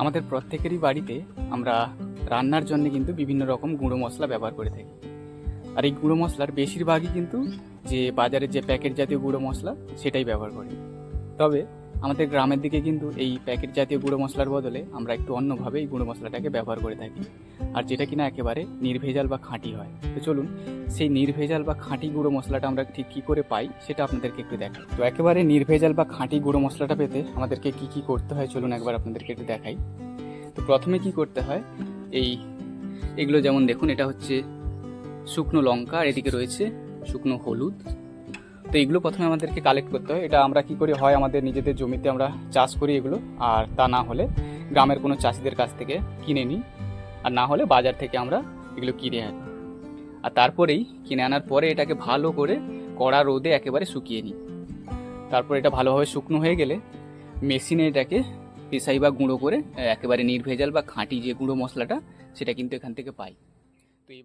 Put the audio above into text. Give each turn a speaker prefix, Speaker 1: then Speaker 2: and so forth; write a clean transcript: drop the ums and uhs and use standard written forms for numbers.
Speaker 1: আমাদের প্রত্যেকেরই বাড়িতে আমরা রান্নার জন্য কিন্তু বিভিন্ন রকম গুঁড়ো মশলা ব্যবহার করে থাকি। আর এই গুঁড়ো মশলার বেশিরভাগই কিন্তু যে বাজারের যে প্যাকেট জাতীয় গুঁড়ো মশলা সেটাই ব্যবহার করি। তবে আমাদের গ্রামের দিকে কিন্তু এই প্যাকেট জাতীয় গুঁড়ো মশলার বদলে আমরা একটু অন্যভাবে এই গুঁড়ো মশলাটাকে ব্যবহার করে থাকি, আর যেটা কিনা একেবারে নির্ভেজাল বা খাঁটি হয়। তো চলুন সেই নির্ভেজাল বা খাঁটি গুঁড়ো মশলাটা আমরা ঠিক কী করে পাই সেটা আপনাদেরকে একটু দেখাই। তো একেবারে নির্ভেজাল বা খাঁটি গুঁড়ো মশলাটা পেতে আমাদেরকে কি কি করতে হয় চলুন একবার আপনাদেরকে একটু দেখাই। তো প্রথমে কি করতে হয়, এগুলো যেমন দেখুন, এটা হচ্ছে শুকনো লঙ্কা, আর এদিকে রয়েছে শুকনো হলুদ। তো এগুলো প্রথমে আমাদেরকে কালেক্ট করতে হয়। এটা আমরা কি করি, হয় আমাদের নিজেদের জমিতে আমরা চাষ করি এগুলো, আর তা না হলে গ্রামের কোনো চাষিদের কাছ থেকে কিনে নিই, আর না হলে বাজার থেকে আমরা এগুলো কিনে আনি। আর তারপরেই কিনে আনার পরে এটাকে ভালো করে কড়া রোদে একেবারে শুকিয়ে নিই। তারপর এটা ভালোভাবে শুকনো হয়ে গেলে মেশিনে এটাকে পেশাই বা গুঁড়ো করে একেবারে নির্ভেজাল বা খাঁটি যে গুঁড়ো মশলাটা সেটা কিন্তু এখান থেকে পাই। তো এই